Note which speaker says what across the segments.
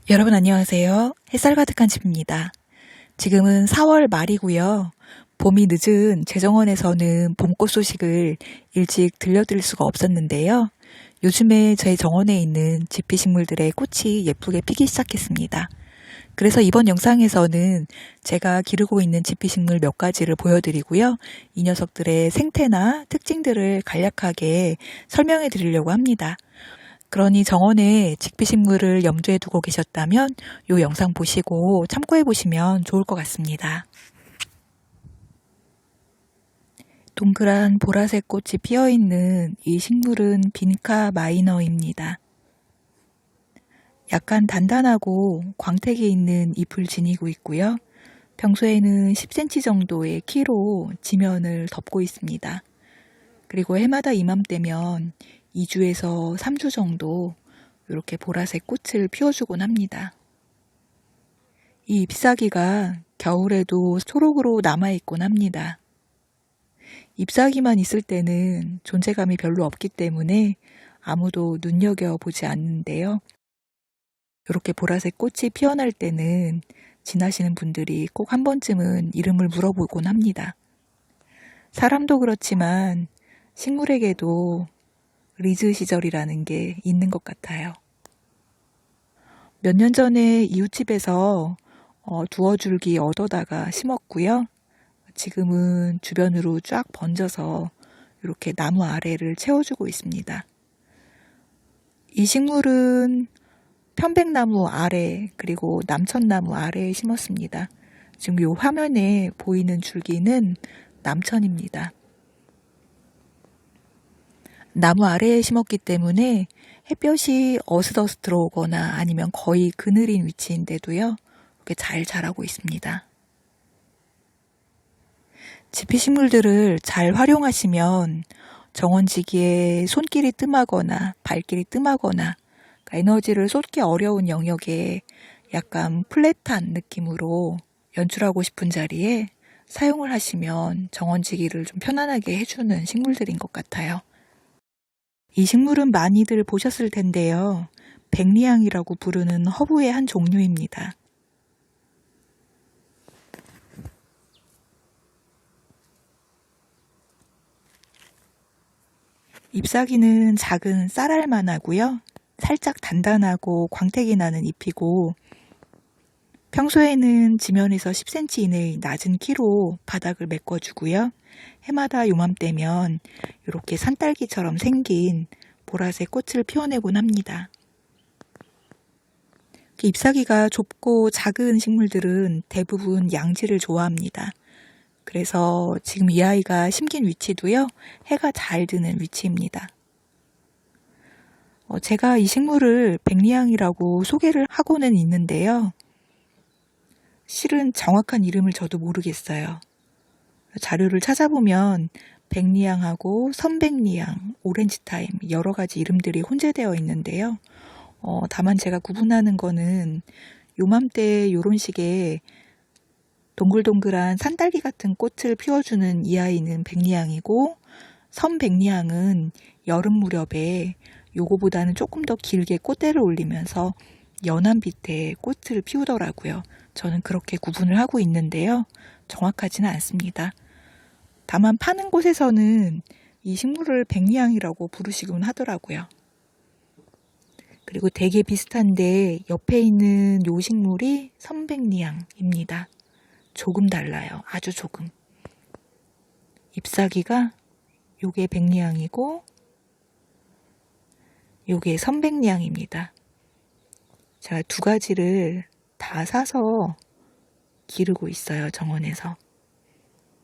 Speaker 1: 여러분 안녕하세요. 햇살 가득한 집입니다. 지금은 4월 말이고요. 봄이 늦은 제 정원에서는 봄꽃 소식을 일찍 들려드릴 수가 없었는데요. 요즘에 제 정원에 있는 지피식물들의 꽃이 예쁘게 피기 시작했습니다. 그래서 이번 영상에서는 제가 기르고 있는 지피식물 몇 가지를 보여드리고요. 이 녀석들의 생태나 특징들을 간략하게 설명해 드리려고 합니다. 그러니 정원에 직비식물을 염두에 두고 계셨다면 이 영상 보시고 참고해 보시면 좋을 것 같습니다. 동그란 보라색 꽃이 피어있는 이 식물은 빈카 마이너입니다. 약간 단단하고 광택이 있는 잎을 지니고 있고요. 평소에는 10cm 정도의 키로 지면을 덮고 있습니다. 그리고 해마다 이맘때면 2주에서 3주 정도 이렇게 보라색 꽃을 피워주곤 합니다. 이 잎사귀가 겨울에도 초록으로 남아있곤 합니다. 잎사귀만 있을 때는 존재감이 별로 없기 때문에 아무도 눈여겨보지 않는데요. 이렇게 보라색 꽃이 피어날 때는 지나시는 분들이 꼭 한 번쯤은 이름을 물어보곤 합니다. 사람도 그렇지만 식물에게도 리즈 시절이라는 게 있는 것 같아요. 몇 년 전에 이웃집에서 두어줄기 얻어다가 심었고요. 지금은 주변으로 쫙 번져서 이렇게 나무 아래를 채워주고 있습니다. 이 식물은 편백나무 아래 그리고 남천나무 아래에 심었습니다. 지금 이 화면에 보이는 줄기는 남천입니다. 나무 아래에 심었기 때문에 햇볕이 어슷어슷 들어오거나 아니면 거의 그늘인 위치인데도요. 이렇게 잘 자라고 있습니다. 지피식물들을 잘 활용하시면 정원지기에 손길이 뜸하거나 발길이 뜸하거나 에너지를 쏟기 어려운 영역에 약간 플랫한 느낌으로 연출하고 싶은 자리에 사용을 하시면 정원지기를 좀 편안하게 해주는 식물들인 것 같아요. 이 식물은 많이들 보셨을 텐데요. 백리향이라고 부르는 허브의 한 종류입니다. 잎사귀는 작은 쌀알만 하고요. 살짝 단단하고 광택이 나는 잎이고 평소에는 지면에서 10cm 이내의 낮은 키로 바닥을 메꿔주고요. 해마다 요맘때면 이렇게 산딸기처럼 생긴 보라색 꽃을 피워내곤 합니다. 잎사귀가 좁고 작은 식물들은 대부분 양지를 좋아합니다. 그래서 지금 이 아이가 심긴 위치도요. 해가 잘 드는 위치입니다. 제가 이 식물을 백리향이라고 소개를 하고는 있는데요. 실은 정확한 이름을 저도 모르겠어요. 자료를 찾아보면 백리향하고 선백리향, 오렌지타임 여러 가지 이름들이 혼재되어 있는데요. 다만 제가 구분하는 거는 요맘때 요런 식의 동글동글한 산딸기 같은 꽃을 피워주는 이 아이는 백리향이고 선백리향은 여름 무렵에 요거보다는 조금 더 길게 꽃대를 올리면서 연한 빛에 꽃을 피우더라고요. 저는 그렇게 구분을 하고 있는데요. 정확하지는 않습니다. 다만 파는 곳에서는 이 식물을 백리향이라고 부르시곤 하더라고요. 그리고 되게 비슷한데 옆에 있는 요 식물이 선백리향입니다. 조금 달라요. 아주 조금. 잎사귀가 요게 백리향이고 요게 선백리향입니다. 제가 두 가지를 다 사서 기르고 있어요. 정원에서.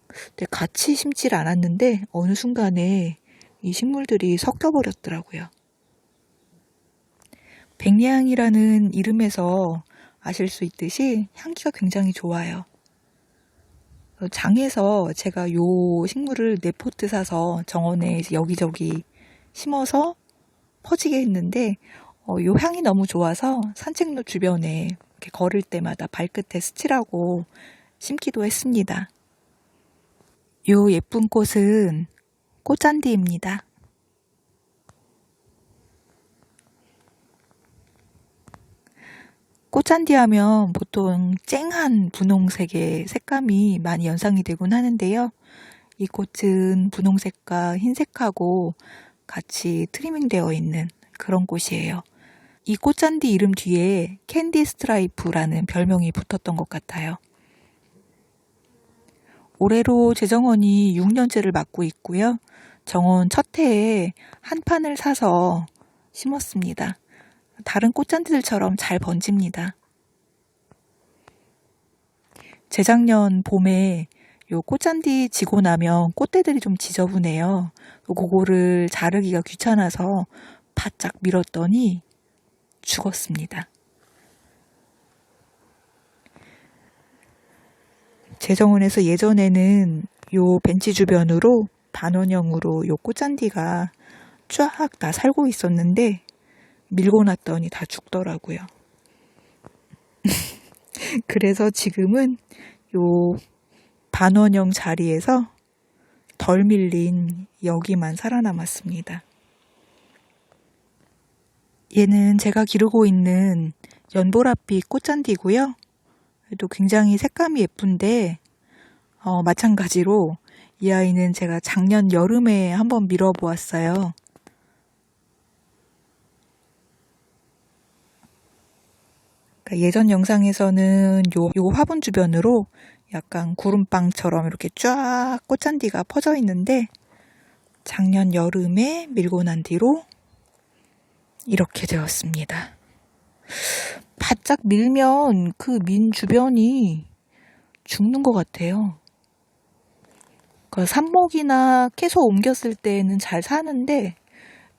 Speaker 1: 근데 같이 심질 않았는데 어느 순간에 이 식물들이 섞여버렸더라고요. 백리향이라는 이름에서 아실 수 있듯이 향기가 굉장히 좋아요. 장에서 제가 요 식물을 4포트 사서 정원에 여기저기 심어서 퍼지게 했는데 요 향이 너무 좋아서 산책로 주변에 이렇게 걸을 때마다 발끝에 스치라고 심기도 했습니다. 요 예쁜 꽃은 꽃잔디입니다. 꽃잔디 하면 보통 쨍한 분홍색의 색감이 많이 연상이 되곤 하는데요. 이 꽃은 분홍색과 흰색하고 같이 트리밍 되어 있는 그런 꽃이에요. 이 꽃잔디 이름 뒤에 캔디 스트라이프라는 별명이 붙었던 것 같아요. 올해로 제 정원이 6년째를 맞고 있고요. 정원 첫 해에 한 판을 사서 심었습니다. 다른 꽃잔디들처럼 잘 번집니다. 재작년 봄에 요 꽃잔디 지고 나면 꽃대들이 좀 지저분해요. 그거를 자르기가 귀찮아서 바짝 밀었더니 죽었습니다. 제 정원에서 예전에는 요 벤치 주변으로 반원형으로 요 꽃잔디가 쫙 다 살고 있었는데 밀고 났더니 다 죽더라고요. 그래서 지금은 요 반원형 자리에서 덜 밀린 여기만 살아남았습니다. 얘는 제가 기르고 있는 연보랏빛 꽃잔디고요. 또 굉장히 색감이 예쁜데 마찬가지로 이 아이는 제가 작년 여름에 한번 밀어보았어요. 그러니까 예전 영상에서는 요 화분 주변으로 약간 구름빵처럼 이렇게 쫙 꽃잔디가 퍼져 있는데 작년 여름에 밀고 난 뒤로 이렇게 되었습니다. 바짝 밀면 그 민 주변이 죽는 것 같아요. 그 삽목이나 캐서 옮겼을 때는 잘 사는데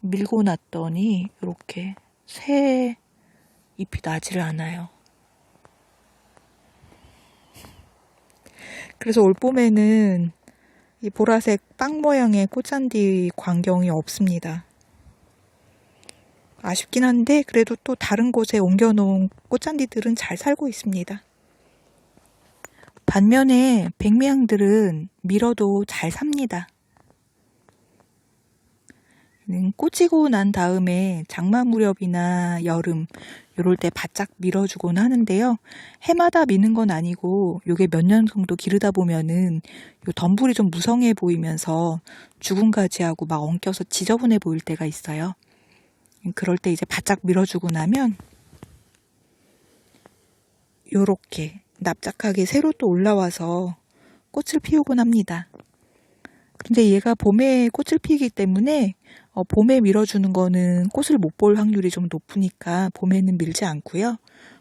Speaker 1: 밀고 났더니 이렇게 새 잎이 나지를 않아요. 그래서 올 봄에는 이 보라색 빵 모양의 꽃잔디 광경이 없습니다. 아쉽긴 한데 그래도 또 다른 곳에 옮겨놓은 꽃잔디들은 잘 살고 있습니다. 반면에 백미향들은 밀어도 잘 삽니다. 꽂히고 난 다음에 장마 무렵이나 여름 요럴 때 바짝 밀어주곤 하는데요. 해마다 미는 건 아니고 요게 몇 년 정도 기르다 보면은 요 덤불이 좀 무성해 보이면서 죽은 가지하고 막 엉켜서 지저분해 보일 때가 있어요. 그럴 때 이제 바짝 밀어주고 나면 요렇게 납작하게 새로 또 올라와서 꽃을 피우곤 합니다. 근데 얘가 봄에 꽃을 피우기 때문에 봄에 밀어주는 거는 꽃을 못 볼 확률이 좀 높으니까 봄에는 밀지 않고요.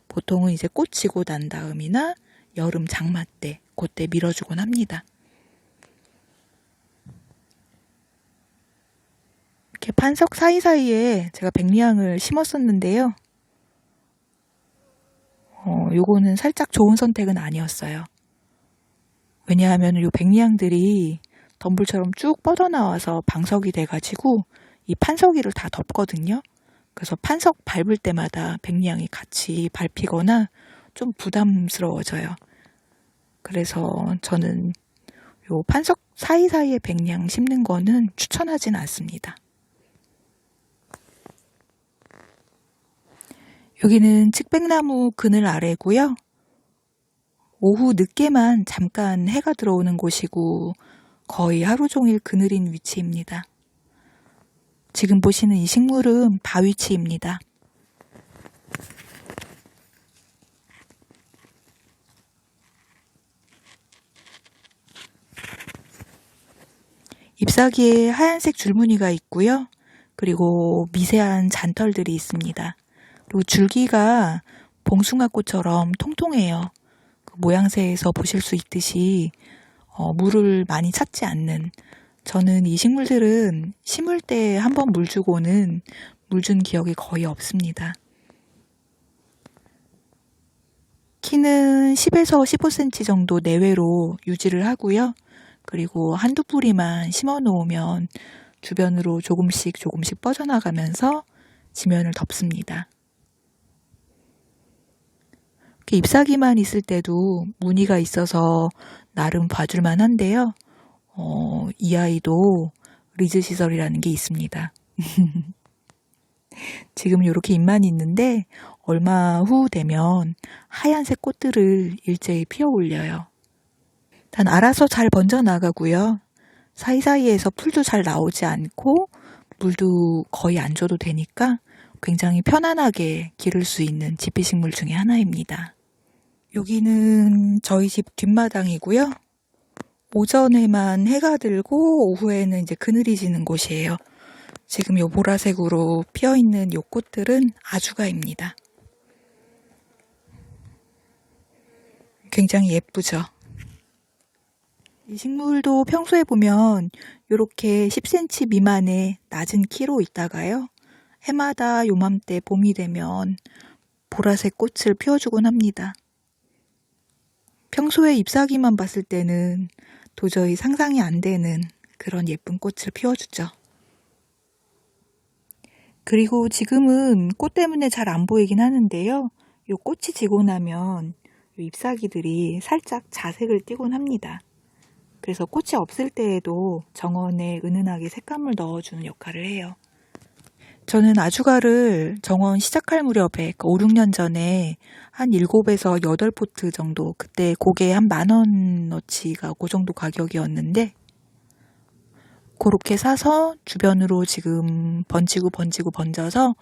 Speaker 1: 보통은 이제 꽃 지고 난 다음이나 여름 장마 때 그때 밀어주곤 합니다. 이렇게 판석 사이사이에 제가 백리향을 심었었는데요. 요거는 살짝 좋은 선택은 아니었어요. 왜냐하면 요 백리향들이 덤불처럼 쭉 뻗어나와서 방석이 돼가지고 이 판석이를 다 덮거든요. 그래서 판석 밟을 때마다 백리향이 같이 밟히거나 좀 부담스러워져요. 그래서 저는 요 판석 사이사이에 백리향 심는 거는 추천하진 않습니다. 여기는 측백나무 그늘 아래고요. 오후 늦게만 잠깐 해가 들어오는 곳이고 거의 하루 종일 그늘인 위치입니다. 지금 보시는 이 식물은 바위치입니다. 잎사귀에 하얀색 줄무늬가 있고요. 그리고 미세한 잔털들이 있습니다. 그리고 줄기가 봉숭아꽃처럼 통통해요. 그 모양새에서 보실 수 있듯이 물을 많이 찾지 않는, 저는 이 식물들은 심을 때 한번 물 주고는 물 준 기억이 거의 없습니다. 키는 10에서 15cm 정도 내외로 유지를 하고요. 그리고 한두 뿌리만 심어 놓으면 주변으로 조금씩 뻗어나가면서 지면을 덮습니다. 잎사귀만 있을 때도 무늬가 있어서 나름 봐줄만 한데요. 이 아이도 리즈 시설이라는 게 있습니다. 지금 이렇게 잎만 있는데 얼마 후 되면 하얀색 꽃들을 일제히 피어 올려요. 단 알아서 잘 번져나가고요. 사이사이에서 풀도 잘 나오지 않고 물도 거의 안 줘도 되니까 굉장히 편안하게 기를 수 있는 지피식물 중에 하나입니다. 여기는 저희 집 뒷마당이고요. 오전에만 해가 들고 오후에는 이제 그늘이 지는 곳이에요. 지금 요 보라색으로 피어있는 요 꽃들은 아주가입니다. 굉장히 예쁘죠? 이 식물도 평소에 보면 이렇게 10cm 미만의 낮은 키로 있다가요. 해마다 요맘때 봄이 되면 보라색 꽃을 피워주곤 합니다. 평소에 잎사귀만 봤을 때는 도저히 상상이 안 되는 그런 예쁜 꽃을 피워주죠. 그리고 지금은 꽃 때문에 잘 안 보이긴 하는데요. 요 꽃이 지고 나면 요 잎사귀들이 살짝 자색을 띠곤 합니다. 그래서 꽃이 없을 때에도 정원에 은은하게 색감을 넣어주는 역할을 해요. 저는 아주가를 정원 시작할 무렵에 5, 6년 전에 한 7에서 8포트 정도, 그때 고개 한 10,000원어치가 그 정도 가격이었는데 그렇게 사서 주변으로 지금 번져서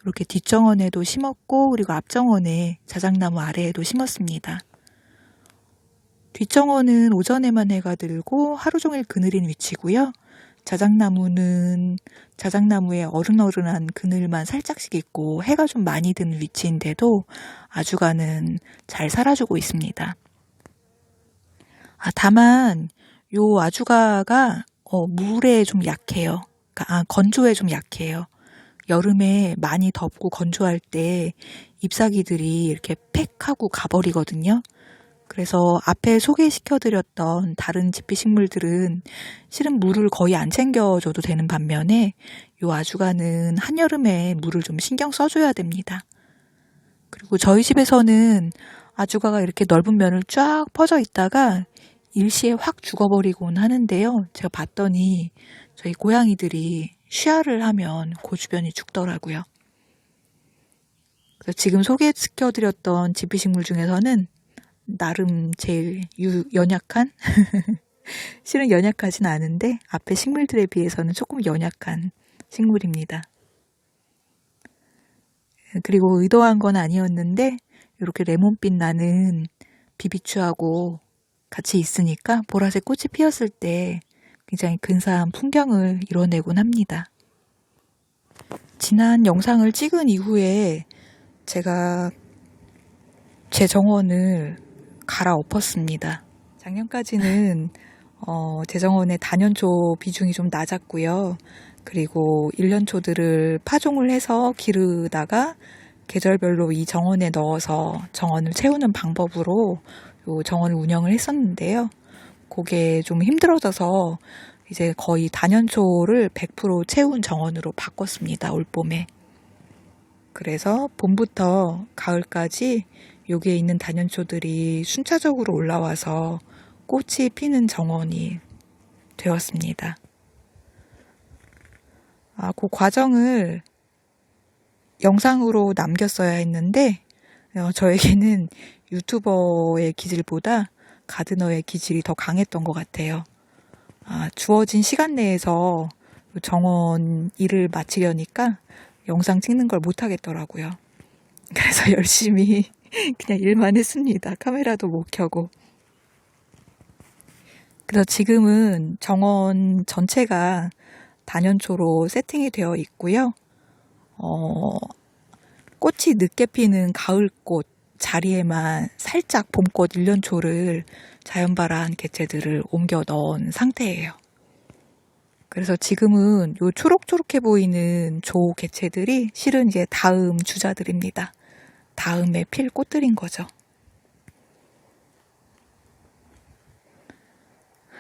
Speaker 1: 이렇게 뒷정원에도 심었고, 그리고 앞정원에 자작나무 아래에도 심었습니다. 뒷정원은 오전에만 해가 들고 하루 종일 그늘인 위치고요. 자작나무는 자작나무에 어른어른한 그늘만 살짝씩 있고 해가 좀 많이 드는 위치인데도 아주가는 잘 살아주고 있습니다. 다만 요 아주가가 물에 좀 약해요. 건조에 좀 약해요. 여름에 많이 덥고 건조할 때 잎사귀들이 이렇게 팩 하고 가버리거든요. 그래서 앞에 소개시켜드렸던 다른 지피식물들은 실은 물을 거의 안 챙겨줘도 되는 반면에 이 아주가는 한여름에 물을 좀 신경 써줘야 됩니다. 그리고 저희 집에서는 아주가가 이렇게 넓은 면을 쫙 퍼져 있다가 일시에 확 죽어버리곤 하는데요. 제가 봤더니 저희 고양이들이 쉬아를 하면 그 주변이 죽더라고요. 그래서 지금 소개시켜드렸던 지피식물 중에서는 나름 제일 연약한? 실은 연약하진 않은데 앞에 식물들에 비해서는 조금 연약한 식물입니다. 그리고 의도한 건 아니었는데 이렇게 레몬빛 나는 비비추하고 같이 있으니까 보라색 꽃이 피었을 때 굉장히 근사한 풍경을 이뤄내곤 합니다. 지난 영상을 찍은 이후에 제가 제 정원을 갈아엎었습니다. 작년까지는 제 정원의 단연초 비중이 좀 낮았고요. 그리고 일년초들을 파종을 해서 기르다가 계절별로 이 정원에 넣어서 정원을 채우는 방법으로 요 정원을 운영을 했었는데요. 그게 좀 힘들어져서 이제 거의 단연초를 100% 채운 정원으로 바꿨습니다. 올봄에. 그래서 봄부터 가을까지 여기에 있는 단연초들이 순차적으로 올라와서 꽃이 피는 정원이 되었습니다. 그 과정을 영상으로 남겼어야 했는데 저에게는 유튜버의 기질보다 가드너의 기질이 더 강했던 것 같아요. 주어진 시간 내에서 정원 일을 마치려니까 영상 찍는 걸 못하겠더라고요. 그래서 열심히 그냥 일만 했습니다. 카메라도 못 켜고. 그래서 지금은 정원 전체가 단연초로 세팅이 되어 있고요. 꽃이 늦게 피는 가을꽃 자리에만 살짝 봄꽃 일년초를 자연발화한 개체들을 옮겨 넣은 상태예요. 그래서 지금은 요 초록초록해 보이는 조 개체들이 실은 이제 다음 주자들입니다. 다음에 필 꽃들인 거죠.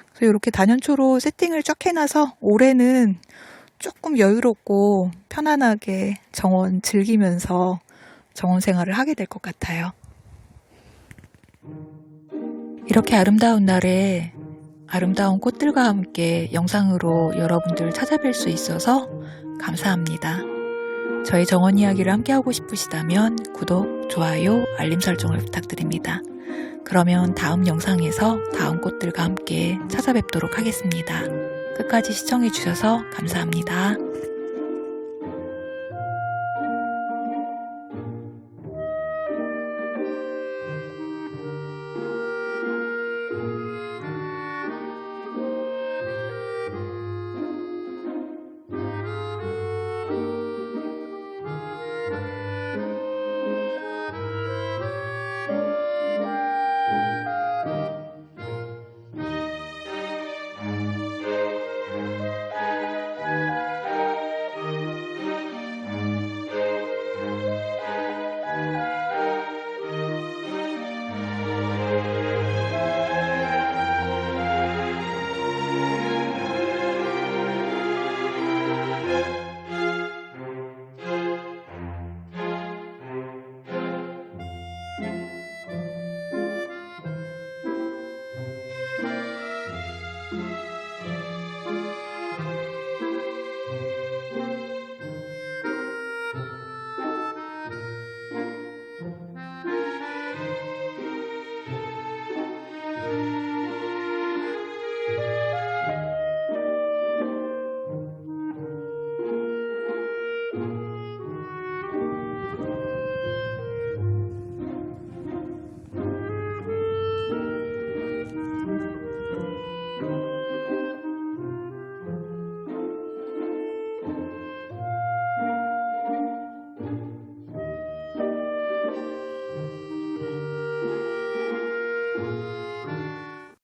Speaker 1: 그래서 이렇게 단연초로 세팅을 쫙 해놔서 올해는 조금 여유롭고 편안하게 정원 즐기면서 정원 생활을 하게 될 것 같아요. 이렇게 아름다운 날에 아름다운 꽃들과 함께 영상으로 여러분들 찾아뵐 수 있어서 감사합니다. 저희 정원 이야기를 함께하고 싶으시다면 구독, 좋아요, 알림 설정을 부탁드립니다. 그러면 다음 영상에서 다음 꽃들과 함께 찾아뵙도록 하겠습니다. 끝까지 시청해주셔서 감사합니다.